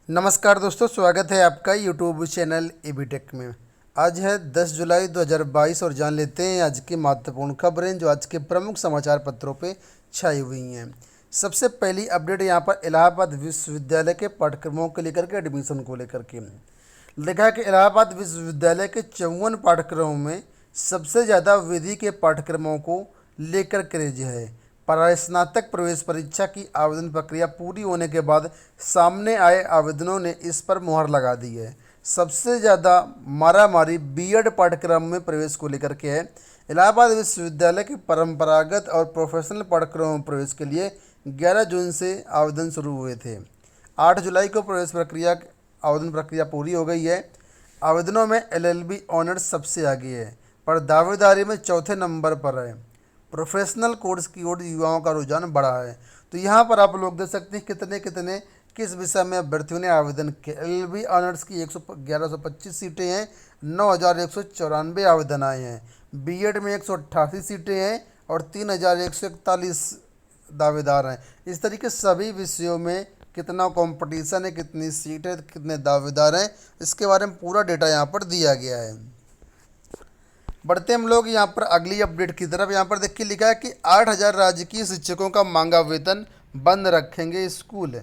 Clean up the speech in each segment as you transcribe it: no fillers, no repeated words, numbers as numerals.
नमस्कार दोस्तों, स्वागत है आपका यूट्यूब चैनल एबी टेक में। आज है 10 जुलाई 2022 और जान लेते हैं आज की महत्वपूर्ण खबरें जो आज के प्रमुख समाचार पत्रों पे छाई हुई हैं। सबसे पहली अपडेट यहाँ पर इलाहाबाद विश्वविद्यालय के पाठ्यक्रमों को लेकर के, एडमिशन को लेकर के लिखा है कि इलाहाबाद विश्वविद्यालय के 54 पाठ्यक्रमों में सबसे ज़्यादा विधि के पाठ्यक्रमों को लेकर क्रेज है। स्नातक प्रवेश परीक्षा की आवेदन प्रक्रिया पूरी होने के बाद सामने आए आवेदनों ने इस पर मुहर लगा दी है। सबसे ज़्यादा मारामारी बीएड पाठ्यक्रम में प्रवेश को लेकर के है। इलाहाबाद विश्वविद्यालय के परंपरागत और प्रोफेशनल पाठ्यक्रमों में प्रवेश के लिए 11 जून से आवेदन शुरू हुए थे। 8 जुलाई को आवेदन प्रक्रिया पूरी हो गई है। आवेदनों में एलएलबी ऑनर्स सबसे आगे है, पर दावेदारी में चौथे नंबर पर है। प्रोफेशनल कोर्स की ओर युवाओं का रुझान बढ़ा है। तो यहाँ पर आप लोग देख सकते हैं कितने किस विषय में अभ्यर्थियों ने आवेदन किए। एलएलबी ऑनर्स की 1125 सीटें हैं, 9194 आवेदन आए हैं। बीएड में 188 सीटें हैं और 3141 दावेदार हैं। इस तरीके सभी विषयों में कितना कंपटीशन है, कितनी सीट है, कितने दावेदार हैं, इसके बारे में पूरा डेटा यहाँ पर दिया गया है। बढ़ते हम लोग यहाँ पर अगली अपडेट की तरफ। यहाँ पर देखिए लिखा है कि 8000 राजकीय शिक्षकों का मांगा वेतन बंद रखेंगे स्कूल।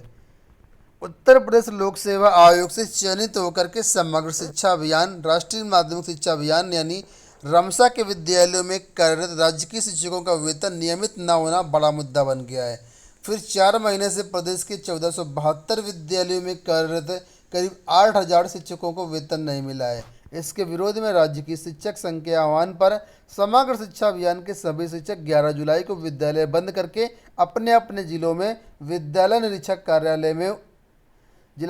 उत्तर प्रदेश लोक सेवा आयोग से चयनित होकर के समग्र शिक्षा अभियान, राष्ट्रीय माध्यमिक शिक्षा अभियान यानी रमसा के विद्यालयों में कार्यरत राजकीय शिक्षकों का वेतन नियमित न होना बड़ा मुद्दा बन गया है। फिर 4 महीने से प्रदेश के 1472 विद्यालयों में कार्यरत करीब 8000 शिक्षकों को वेतन नहीं मिला है। इसके विरोध में राज्य की शिक्षक संघ के आह्वान पर समग्र शिक्षा अभियान के सभी शिक्षक 11 जुलाई को विद्यालय बंद करके अपने अपने जिलों में जिला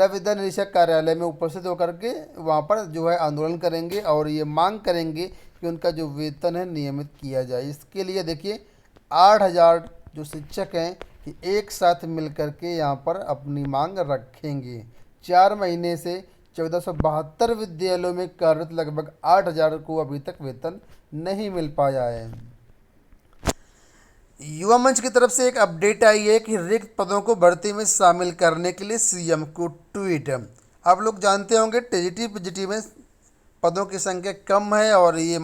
विद्या निरीक्षक कार्यालय में उपस्थित होकर के वहाँ पर जो है आंदोलन करेंगे और ये मांग करेंगे कि उनका जो वेतन है नियमित किया जाए। इसके लिए देखिए 8000 जो शिक्षक हैं कि एक साथ मिल कर के यहाँ पर अपनी मांग रखेंगे। 4 महीने से 1472 विद्यालयों में कार्यरत लगभग 8000 को अभी तक वेतन नहीं मिल पाया है। युवा मंच की तरफ से एक अपडेट आई है कि रिक्त पदों को भर्ती में शामिल करने के लिए सीएम को ट्वीट। आप लोग जानते होंगे टीजीटी पीजीटी में पदों की संख्या कम है और ये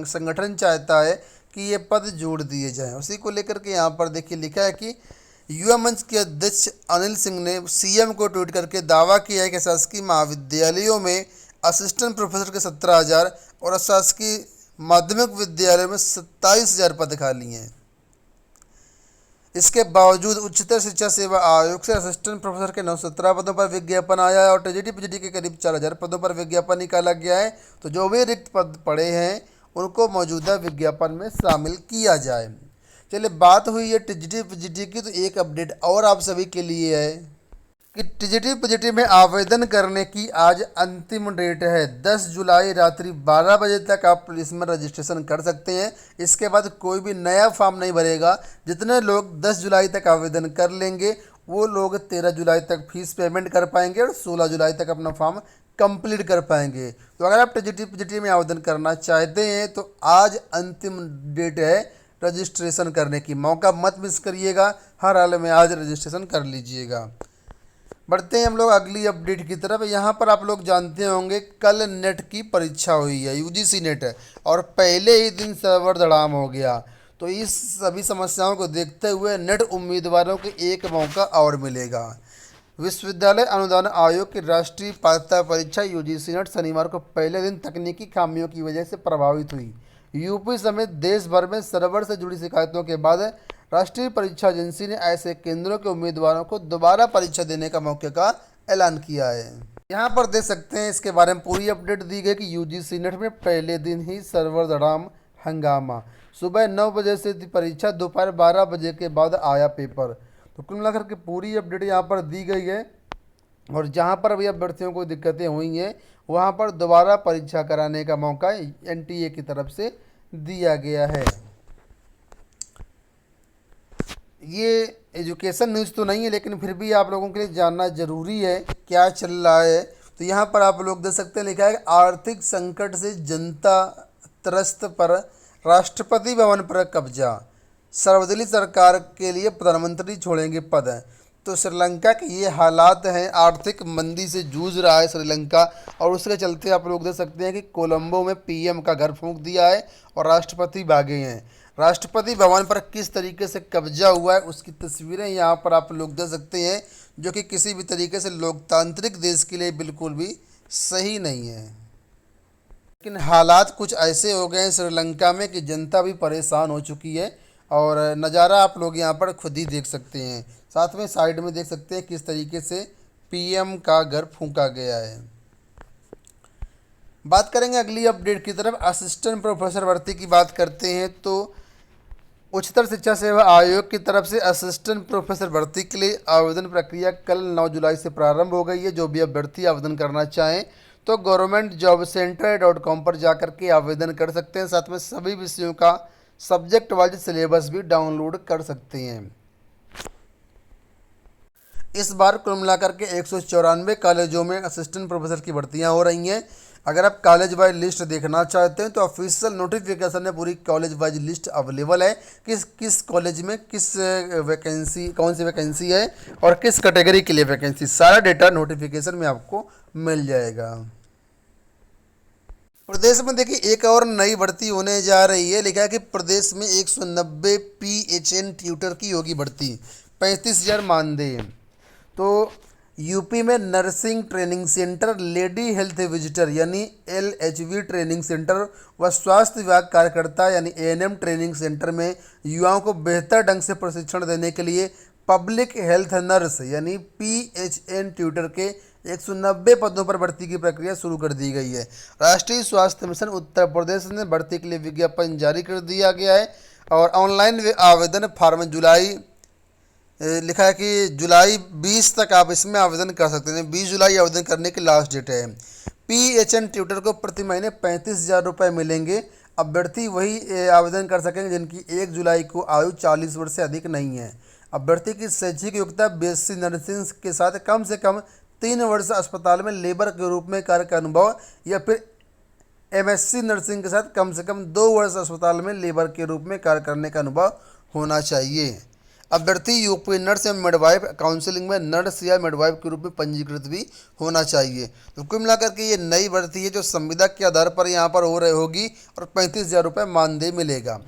संगठन चाहता है कि ये पद जोड़ दिए जाएं। उसी को लेकर के यहाँ पर देखिए लिखा है कि युवा मंच के अध्यक्ष अनिल सिंह ने सीएम को ट्वीट करके दावा किया है कि शासकीय महाविद्यालयों में असिस्टेंट प्रोफेसर के 17,000 और शासकीय माध्यमिक विद्यालयों में 27,000 पद खाली हैं। इसके बावजूद उच्चतर शिक्षा सेवा आयोग से असिस्टेंट प्रोफेसर के 917 पदों पर विज्ञापन आया है और टीजीटी पीजीटी के करीब 4000 पदों पर विज्ञापन निकाला गया है। तो जो भी रिक्त पद पड़े हैं उनको मौजूदा विज्ञापन में शामिल किया जाए। चलिए, बात हुई है टीजीटी पीजीटी की, तो एक अपडेट और आप सभी के लिए है कि टीजीटी पीजीटी में आवेदन करने की आज अंतिम डेट है। 10 जुलाई रात्रि 12 बजे तक आप इसमें रजिस्ट्रेशन कर सकते हैं। इसके बाद कोई भी नया फॉर्म नहीं भरेगा। जितने लोग 10 जुलाई तक आवेदन कर लेंगे वो लोग 13 जुलाई तक फीस पेमेंट कर पाएंगे और 16 जुलाई तक अपना फॉर्म कंप्लीट कर पाएंगे। तो अगर आप टीजीटी पीजीटी में आवेदन करना चाहते हैं तो आज अंतिम डेट है रजिस्ट्रेशन करने की। मौका मत मिस करिएगा, हर हाल में आज रजिस्ट्रेशन कर लीजिएगा। बढ़ते हैं हम लोग अगली अपडेट की तरफ। यहाँ पर आप लोग जानते होंगे कल नेट की परीक्षा हुई है, यूजीसी नेट है, और पहले ही दिन सर्वर धड़ाम हो गया। तो इस सभी समस्याओं को देखते हुए नेट उम्मीदवारों को एक मौका और मिलेगा। विश्वविद्यालय अनुदान आयोग की राष्ट्रीय पात्रता परीक्षा यूजीसी नेट शनिवार को पहले दिन तकनीकी खामियों की वजह से प्रभावित हुई। यूपी समेत देश भर में सर्वर से जुड़ी शिकायतों के बाद राष्ट्रीय परीक्षा एजेंसी ने ऐसे केंद्रों के उम्मीदवारों को दोबारा परीक्षा देने का मौके का ऐलान किया है। यहाँ पर देख सकते हैं इसके बारे में पूरी अपडेट दी गई कि यूजीसी नेट में पहले दिन ही सर्वर धड़ाम, हंगामा। सुबह 9 बजे से थी परीक्षा, दोपहर 12 बजे के बाद आया पेपर। तो कुल मिलाकर के पूरी अपडेट यहाँ पर दी गई है और जहाँ पर अभी अभ्यर्थियों को दिक्कतें हुई हैं वहाँ पर दोबारा परीक्षा कराने का मौका एनटीए की तरफ से दिया गया है। ये एजुकेशन न्यूज़ तो नहीं है लेकिन फिर भी आप लोगों के लिए जानना जरूरी है क्या चल रहा है। तो यहाँ पर आप लोग देख सकते हैं लिखा है आर्थिक संकट से जनता त्रस्त पर राष्ट्रपति भवन पर कब्जा, सर्वदलीय सरकार के लिए प्रधानमंत्री छोड़ेंगे पद। तो श्रीलंका के ये हालात हैं, आर्थिक मंदी से जूझ रहा है श्रीलंका। और उसके चलते आप लोग देख सकते हैं कि कोलंबो में पीएम का घर फूंक दिया है और राष्ट्रपति भागे हैं। राष्ट्रपति भवन पर किस तरीके से कब्जा हुआ है उसकी तस्वीरें यहाँ पर आप लोग देख सकते हैं, जो कि किसी भी तरीके से लोकतांत्रिक देश के लिए बिल्कुल भी सही नहीं है। लेकिन हालात कुछ ऐसे हो गए हैं श्रीलंका में कि जनता भी परेशान हो चुकी है। और नज़ारा आप लोग यहाँ पर खुद ही देख सकते हैं। साथ में साइड में देख सकते हैं किस तरीके से पीएम का घर फूंका गया है। बात करेंगे अगली अपडेट की तरफ। असिस्टेंट प्रोफेसर भर्ती की बात करते हैं तो उच्चतर शिक्षा सेवा आयोग की तरफ से असिस्टेंट प्रोफेसर भर्ती के लिए आवेदन प्रक्रिया कल 9 जुलाई से प्रारंभ हो गई है। जो भी अभ्यर्थी आवेदन करना चाहें तो governmentjobcenter.com पर जाकर के आवेदन कर सकते हैं। साथ में सभी विषयों का सब्जेक्ट वाइज सिलेबस भी डाउनलोड कर सकते हैं। इस बार कुल मिलाकर के 194 कॉलेजों में असिस्टेंट प्रोफेसर की भर्तियां हो रही हैं। अगर आप कॉलेज वाइज लिस्ट देखना चाहते हैं तो ऑफिशियल नोटिफिकेशन में पूरी कॉलेज वाइज लिस्ट अवेलेबल है, किस किस कॉलेज में किस वैकेंसी, कौन सी वैकेंसी है और किस कैटेगरी के लिए वैकेंसी, सारा डेटा नोटिफिकेशन में आपको मिल जाएगा। प्रदेश में देखिए एक और नई भर्ती होने जा रही है। लिखा है कि प्रदेश में 190 PHN ट्यूटर की होगी भर्ती, 35,000 मानदेय। तो यूपी में nursing training centre, lady health visitor यानी LHV ट्रेनिंग सेंटर व स्वास्थ्य विभाग कार्यकर्ता यानी ANM ट्रेनिंग सेंटर में युवाओं को बेहतर ढंग से प्रशिक्षण देने के लिए पब्लिक हेल्थ नर्स यानी PHN ट्यूटर के 190 पदों पर भर्ती की प्रक्रिया शुरू कर दी गई है। राष्ट्रीय स्वास्थ्य मिशन उत्तर प्रदेश ने भर्ती के लिए विज्ञापन जारी कर दिया गया है और ऑनलाइन आवेदन फॉर्म लिखा है कि जुलाई 20 तक आप इसमें आवेदन कर सकते हैं। 20 जुलाई आवेदन करने की लास्ट डेट है। PHN ट्यूटर को प्रति महीने 35,000 रुपये मिलेंगे। अभ्यर्थी वही आवेदन कर सकेंगे जिनकी 1 जुलाई को आयु 40 वर्ष से अधिक नहीं है। अभ्यर्थी की शैक्षिक योग्यता BSc नर्सिंग के साथ कम से कम 3 वर्ष अस्पताल में लेबर के रूप में कार्य का अनुभव या फिर MSc नर्सिंग के साथ कम से कम 2 वर्ष अस्पताल में लेबर के रूप में कार्य करने का अनुभव होना चाहिए। अभ्यर्थी यूपी नर्स या मिडवाइफ काउंसलिंग में नर्स या मिडवाइफ के रूप में पंजीकृत भी होना चाहिए। तो कुल मिलाकर के ये नई भर्ती है जो संविदा के आधार पर यहाँ पर हो रही होगी और 35,000 रुपये मानदेय मिलेगा।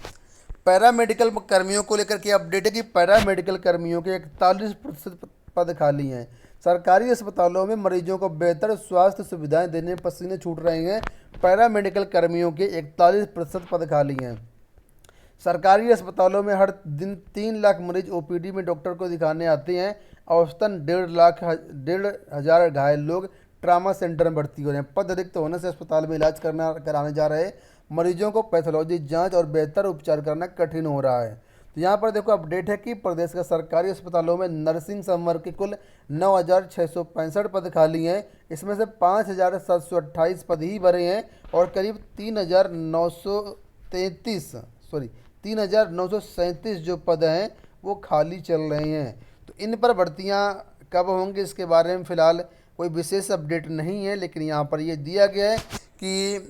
पैरामेडिकल कर्मियों को लेकर के अपडेट है कि पैरामेडिकल कर्मियों के 41% पद खाली हैं। सरकारी अस्पतालों में मरीजों को बेहतर स्वास्थ्य सुविधाएं देने में पसीने छूट रहे हैं। पैरामेडिकल कर्मियों के 41% पद खाली हैं। सरकारी अस्पतालों में हर दिन 3 लाख मरीज OPD में डॉक्टर को दिखाने आते हैं। औसतन 1,500 घायल लोग ट्रामा सेंटर में भर्ती हो रहे हैं। पद रिक्त होने से अस्पताल में इलाज कराने जा रहे मरीजों को पैथोलॉजी जांच और बेहतर उपचार करना कठिन हो रहा है। तो यहाँ पर देखो अपडेट है कि प्रदेश के सरकारी अस्पतालों में नर्सिंग संवर्ग के कुल 9,665 पद खाली हैं। इसमें से 5,728 पद ही भरे हैं और करीब 3,937 जो पद हैं वो खाली चल रहे हैं। तो इन पर भर्तियां कब होंगी इसके बारे में फ़िलहाल कोई विशेष अपडेट नहीं है, लेकिन यहाँ पर ये दिया गया है कि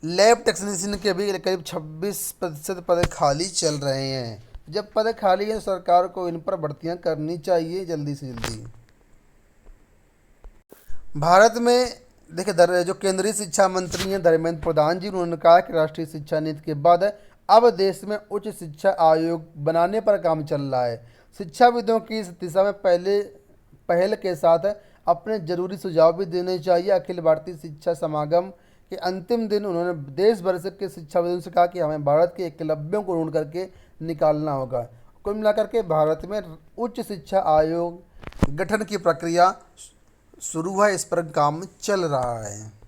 लैब टेक्नीशियन के भी करीब 26% पद खाली चल रहे हैं। जब पद खाली है सरकार को इन पर भर्तियां करनी चाहिए जल्दी से जल्दी। भारत में देखिए जो केंद्रीय शिक्षा मंत्री हैं धर्मेंद्र प्रधान जी, उन्होंने कहा कि राष्ट्रीय शिक्षा नीति के बाद अब देश में उच्च शिक्षा आयोग बनाने पर काम चल रहा है। शिक्षाविदों की इस दिशा में पहल के साथ अपने जरूरी सुझाव भी देने चाहिए। अखिल भारतीय शिक्षा समागम के अंतिम दिन उन्होंने देश भर के शिक्षाविदों से कहा कि हमें भारत के एकलव्यों को ढूंढ करके निकालना होगा। कुल मिलाकर के भारत में उच्च शिक्षा आयोग गठन की प्रक्रिया शुरू है, इस पर काम चल रहा है।